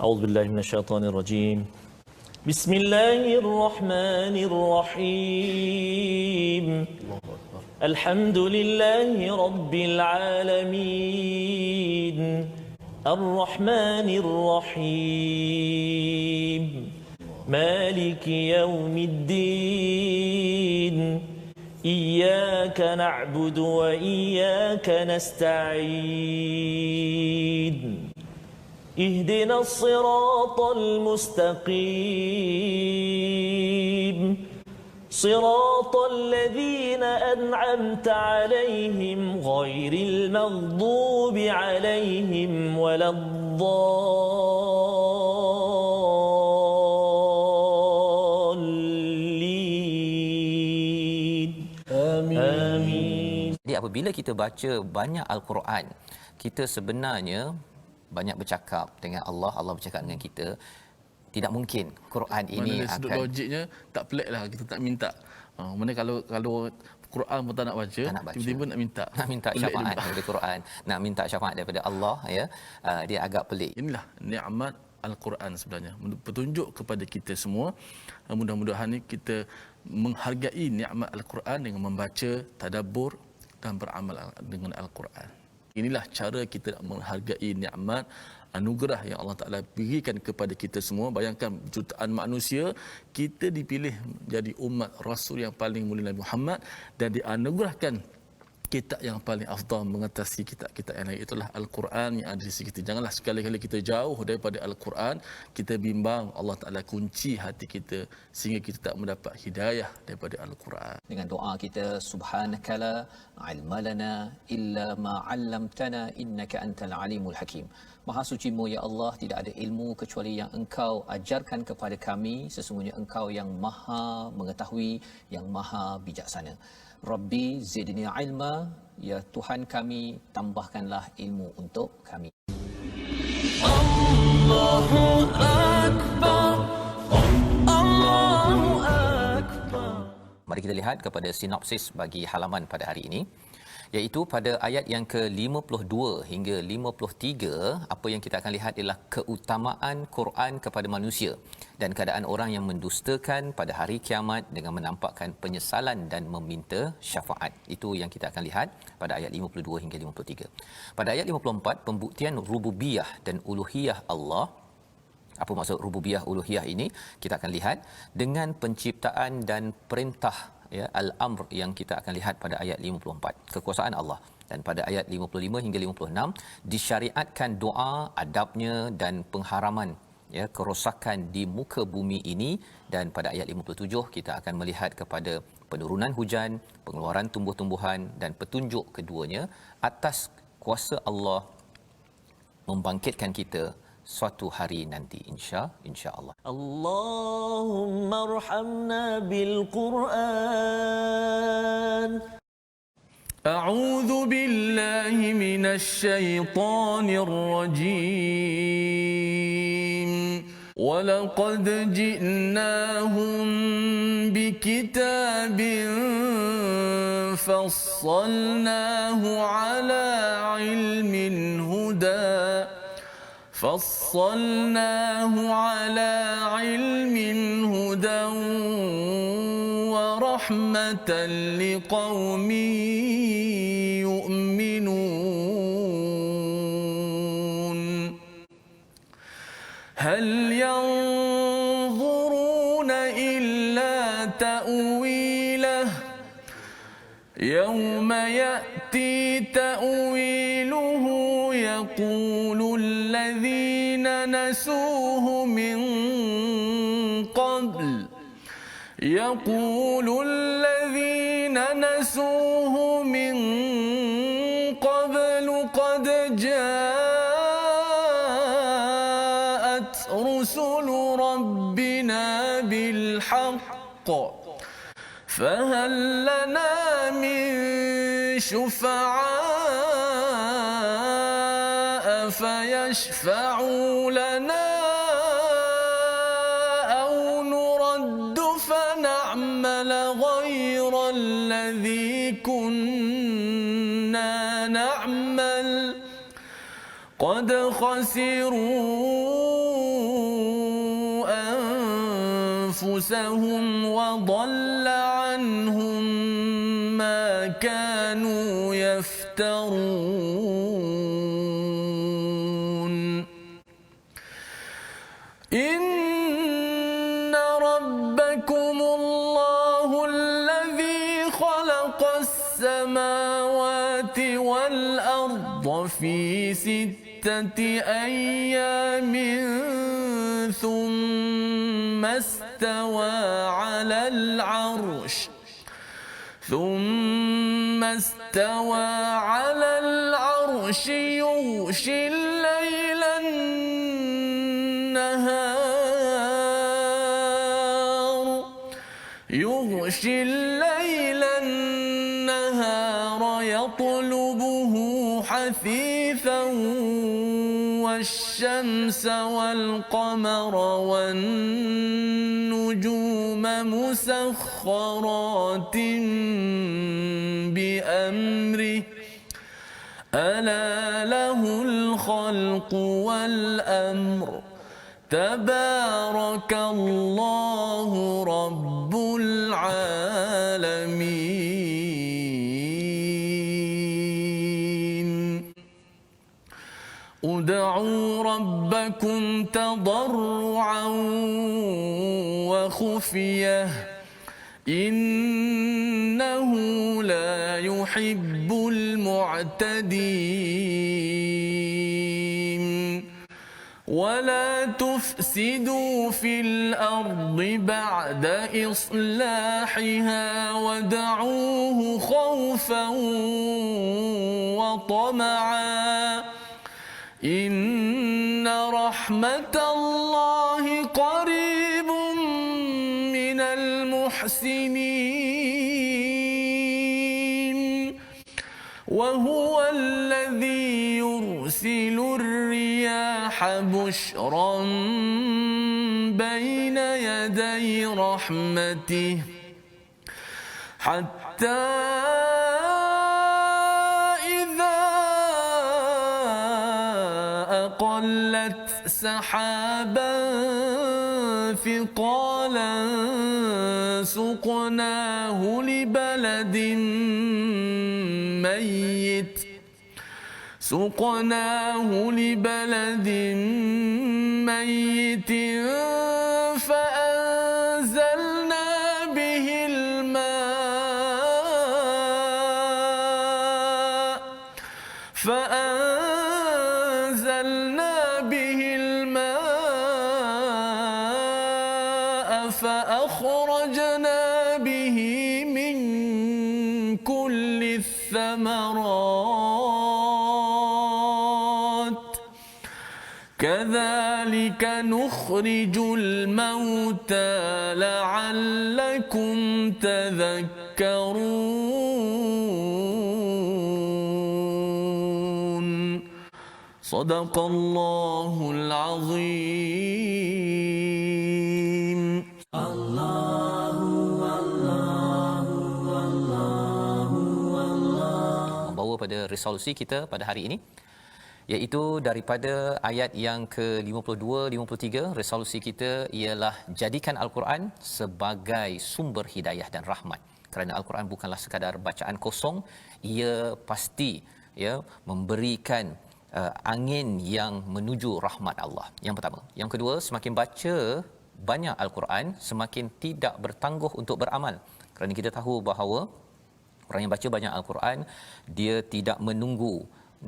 أعوذ بالله من الشيطان الرجيم. بسم الله الرحمن الرحيم. الحمد لله رب العالمين. الرحمن الرحيم. مالك يوم الدين. إياك نعبد وإياك نستعين. اهدنا الصراط المستقيم. صراط الذين أنعمت عليهم غير المغضوب عليهم ولا الضالين. آمين. Jadi apabila kita baca banyak Al-Quran, kita sebenarnya banyak bercakap dengan Allah, Allah bercakap dengan kita. Tidak mungkin Quran ini akan logiknya tak peliklah kita tak minta. Mana kalau Quran pun tak nak baca, tiba-tiba nak minta syafaat daripada Quran, nak minta syafaat daripada Allah, ya. Dia agak pelik. Inilah nikmat Al-Quran sebenarnya. Petunjuk kepada kita semua. Mudah-mudahan ni kita menghargai nikmat Al-Quran dengan membaca, tadabbur dan beramal dengan Al-Quran. Inilah cara kita nak menghargai nikmat anugerah yang Allah Ta'ala berikan kepada kita semua. Bayangkan jutaan manusia, kita dipilih jadi umat Rasul yang paling mulia Nabi Muhammad dan dianugerahkan kitab yang paling afdal mengatasi kitab-kitab yang lain. Itulah Al-Quran yang ada di sisi kita. Janganlah sekali-kali kita jauh daripada Al-Quran, kita bimbang, Allah Ta'ala kunci hati kita sehingga kita tak mendapat hidayah daripada Al-Quran. Dengan doa kita, subhanakala ilma lana illa ma 'allamtana innaka antal alimul hakim. Maha sucimu ya Allah, tidak ada ilmu kecuali yang Engkau ajarkan kepada kami. Sesungguhnya Engkau yang Maha mengetahui, yang Maha bijaksana. Rabbi zidni ilma, ya Tuhan kami, tambahkanlah ilmu untuk kami. Allahu Akbar. Allahu Akbar. Mari kita lihat kepada sinopsis bagi halaman pada hari ini, iaitu pada ayat yang ke-52 hingga 53. Apa yang kita akan lihat ialah keutamaan Quran kepada manusia dan keadaan orang yang mendustakan pada hari kiamat dengan menampakkan penyesalan dan meminta syafaat. Itu yang kita akan lihat pada ayat 52 hingga 53. Pada ayat 54, pembuktian rububiyah dan uluhiyah Allah. Apa maksud rububiyah uluhiyah ini? Kita akan lihat dengan penciptaan dan perintah, ya, al-amr yang kita akan lihat pada ayat 54, kekuasaan Allah. Dan pada ayat 55 hingga 56 disyariatkan doa, adabnya dan pengharaman, ya, kerosakan di muka bumi ini. Dan pada ayat 57 kita akan melihat kepada penurunan hujan, pengeluaran tumbuh-tumbuhan dan petunjuk keduanya atas kuasa Allah membangkitkan kita suatu hari nanti, insya-Allah. Allahumma arhamna bil Quran. A'udzu billahi minasy syaithanir rajim. Wa laqad ji'nahum bikitabin fassalnahu 'ala 'ilmin huda. فصلناه على علم هدى ورحمة لقوم يؤمنون هل ينظرون إلا تأويله يوم يأتي تأويله يقول الذين نسوه من قبل قد جاءت رسل ربنا بالحق فهل لنا من شفعاء فيشفعوا لنا أو نرد فنعمل غير الذي كنا نعمل قد خسروا أنفسهم وضل عنهم ما كانوا يفترون إن ربكم الله الذي خلق السماوات والأرض في 6 أيام ثم استوى على العرش يغشي الليل النهار يطلبه حثيثا والشمس والقمر والنجوم مسخرات بأمره ألا له الخلق والأمر تبارك الله رب العالمين ادعوا ربكم تضرعا وخفية إنه لا يحب المعتدين ولا تفسدوا في الأرض بعد إصلاحها وادعوه خوفا وطمعا إن رحمة الله قريب من المحسنين وهو الذي يرسل الرياح بشرا بين يدي رحمته حتى إذا أقلت سحابا ثقالا سقناه لبلد ميت فأنزلنا به الماء فأخرجنا به من كل الثمرات كذلك نخرج الموتى لعلكم تذكرون صدق الله العظيم. Membawa pada resolusi kita pada hari ini, iaitu daripada ayat yang ke-52-53, resolusi kita ialah jadikan Al-Quran sebagai sumber hidayah dan rahmat. Kerana Al-Quran bukanlah sekadar bacaan kosong, ia pasti memberikan angin yang menuju rahmat Allah. Yang pertama. Yang kedua, semakin baca banyak Al-Quran, semakin tidak bertangguh untuk beramal. Kerana kita tahu bahawa orang yang baca banyak Al-Quran, dia tidak menunggu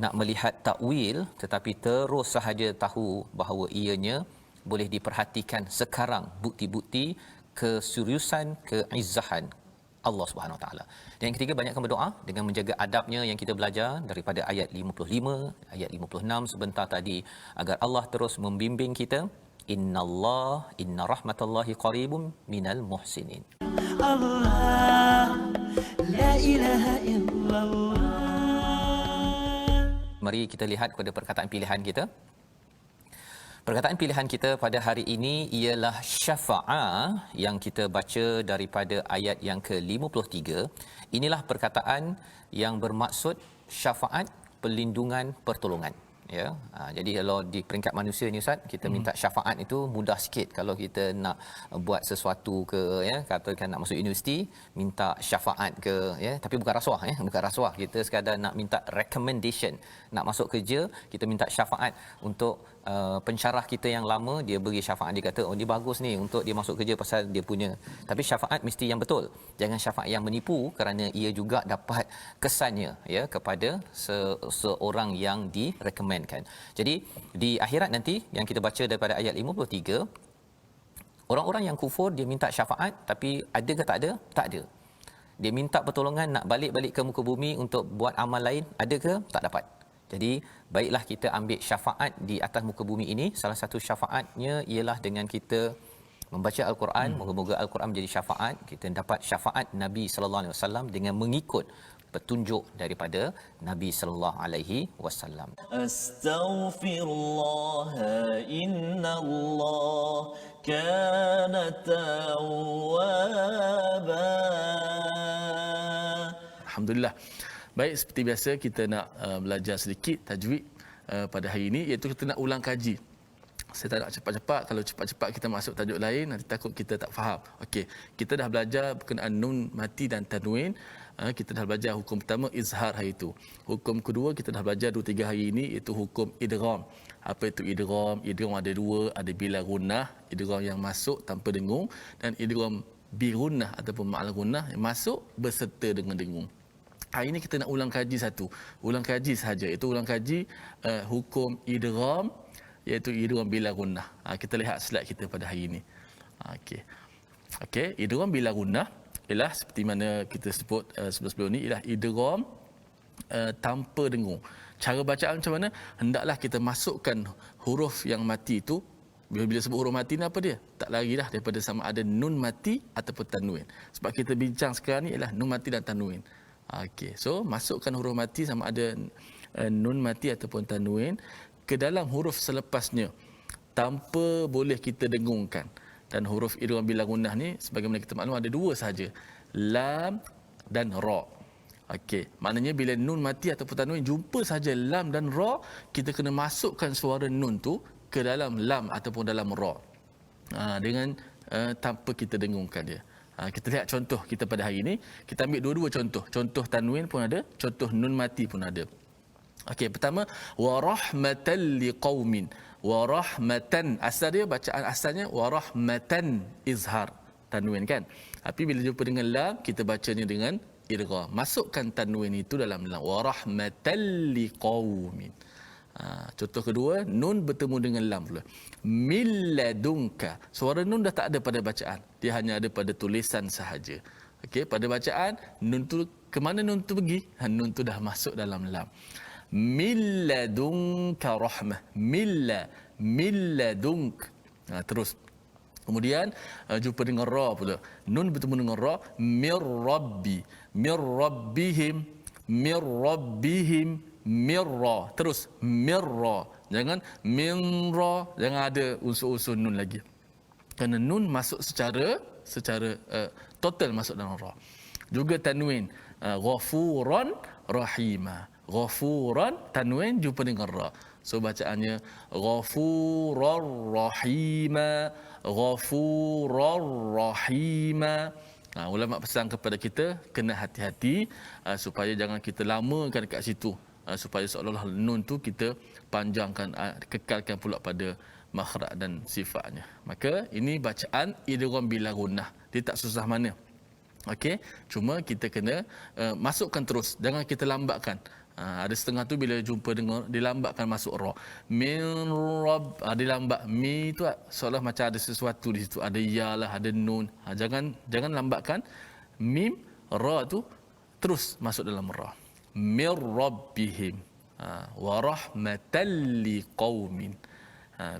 nak melihat takwil, tetapi terus sahaja tahu bahawa ianya boleh diperhatikan sekarang bukti-bukti keseriusan, keizzahan Allah Subhanahu Wa Taala. Dan yang ketiga, banyakkan berdoa dengan menjaga adabnya yang kita belajar daripada ayat 55, ayat 56 sebentar tadi, agar Allah terus membimbing kita. Inna rahmatallahi qaribun minal muhsinin. Allah la ilaha illallah. Mari kita lihat kepada perkataan pilihan kita. Perkataan pilihan kita pada hari ini ialah syafa'ah, yang kita baca daripada ayat yang ke-53. Inilah perkataan yang bermaksud syafaat, perlindungan, pertolongan. ya. Jadi kalau di peringkat manusia ni Ustaz, kita minta syafaat itu mudah sikit. Kalau kita nak buat sesuatu ke, ya, katakan nak masuk universiti, minta syafaat ke, ya, tapi bukan rasuah, ya, bukan rasuah. Kita sekadar nak minta recommendation. Nak masuk kerja, kita minta syafaat untuk pensyarah kita yang lama, dia beri syafaat, dia kata oh dia bagus ni untuk dia masuk kerja pasal dia punya. Tapi syafaat mesti yang betul. Jangan syafaat yang menipu, kerana ia juga dapat kesannya, ya, kepada seorang yang direkomendkan. Jadi di akhirat nanti yang kita baca daripada ayat 53, orang-orang yang kufur dia minta syafaat, tapi ada ke tak ada? Tak ada. Dia minta pertolongan nak balik ke muka bumi untuk buat amal lain, ada ke? Tak dapat. Jadi baiklah kita ambil syafaat di atas muka bumi ini. Salah satu syafaatnya ialah dengan kita membaca Al-Quran. Moga-moga Al-Quran menjadi syafaat. Kita dapat syafaat Nabi sallallahu alaihi wasallam dengan mengikut petunjuk daripada Nabi sallallahu alaihi wasallam. Astaghfirullah innallah kana tawwaba. Alhamdulillah. Baik, seperti biasa kita nak belajar sedikit tajwid pada hari ini, iaitu kita nak ulang kaji. Saya tak nak cepat-cepat. Kalau cepat-cepat kita masuk tajuk lain, nanti takut kita tak faham. Okey, kita dah belajar berkenaan nun mati dan tanwin. Kita dah belajar hukum pertama izhar hari itu. Hukum kedua kita dah belajar 2-3 hari ini, iaitu hukum idgham. Apa itu idgham? Idgham ada dua, ada bila gunnah, idgham yang masuk tanpa dengung, dan idgham bi gunnah ataupun ma'al gunnah yang masuk berserta dengan dengung. Hari ini kita nak ulang kaji satu. Ulang kaji sahaja. Itu ulang kaji hukum idgham, iaitu idgham bila gunnah. Kita lihat slide kita pada hari ini. Okey, idgham bila gunnah ialah seperti mana kita sebut sebelum ni, ialah idgham tanpa dengung. Cara bacaan macam mana? Hendaklah kita masukkan huruf yang mati itu. Bila sebut huruf mati ni apa dia? Tak larilah daripada sama ada nun mati ataupun tanwin. Sebab kita bincang sekarang ni ialah nun mati dan tanwin. Okey, so masukkan huruf mati sama ada nun mati ataupun tanwin ke dalam huruf selepasnya tanpa boleh kita dengungkan. Dan huruf idgham bila gunnah ni sebagaimana kita maklum ada dua sahaja, lam dan ra. Okey, maknanya bila nun mati ataupun tanwin jumpa saja lam dan ra, kita kena masukkan suara nun tu ke dalam lam ataupun dalam ra. Dengan tanpa kita dengungkan dia. Kita lihat contoh kita pada hari ini. Kita ambil dua-dua contoh. Contoh tanwin pun ada, contoh nun mati pun ada. Okey, pertama wa rahmatan liqaumin. Wa rahmatan, asal dia bacaan asalnya wa rahmatan, izhar tanwin kan. Tapi bila jumpa dengan lam, kita bacanya dengan idgham. Masukkan tanwin itu dalam lam. Wa rahmatan liqaumin. Contoh kedua, nun bertemu dengan lam pula. Min ladunka. Suara nun dah tak ada pada bacaan. Dia hanya ada pada tulisan sahaja. Okey, pada bacaan nun tu ke mana nun tu pergi? Nun tu dah masuk dalam lam. Min ladunka rahmah. Min ladunk. Terus. Kemudian jumpa dengan ra pula. Nun bertemu dengan ra. Mir rabbi. Mir rabbihim. Mir rabbihim. Mirra. Terus mirra. Jangan minra, jangan ada unsur-unsur nun lagi. Kerana nun masuk secara total masuk dalam ra. Juga tanwin ghafuran rahima. Ghafuran tanwin jumpa dengan ra. So bacaannya ghafurar rahima, ghafurar rahima. Ulama pesan kepada kita kena hati-hati supaya jangan kita lamakan kat situ, supaya seolah-olah nun tu kita panjangkan, kekalkan pula pada makhraj dan sifatnya. Maka ini bacaan idgham bila gunnah. Dia tak susah mana. Okey, cuma kita kena masukkan terus, jangan kita lambatkan. Ada setengah tu bila jumpa dengan dilambatkan masuk ra. Min rabb, dilambat. Mi tu seolah macam ada sesuatu di situ, ada ya lah, ada nun. Jangan lambatkan. Mim ra tu terus masuk dalam ra. Mir rabbihim wa rahmatan liqaumin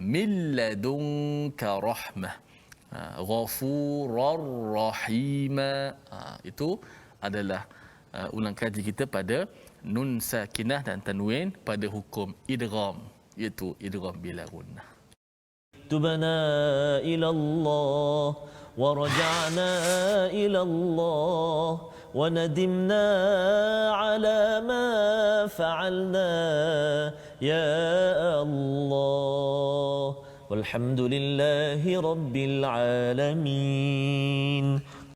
min ladunka rahmah ghafurar rahima. Itu adalah ulang kaji kita pada nun sakinah dan tanwin pada hukum idgham, iaitu idgham bila gunnah. تبنا إلى الله ورجعنا إلى الله وندمنا على ما فعلنا ya Allah. Walhamdulillahi rabbil alamin.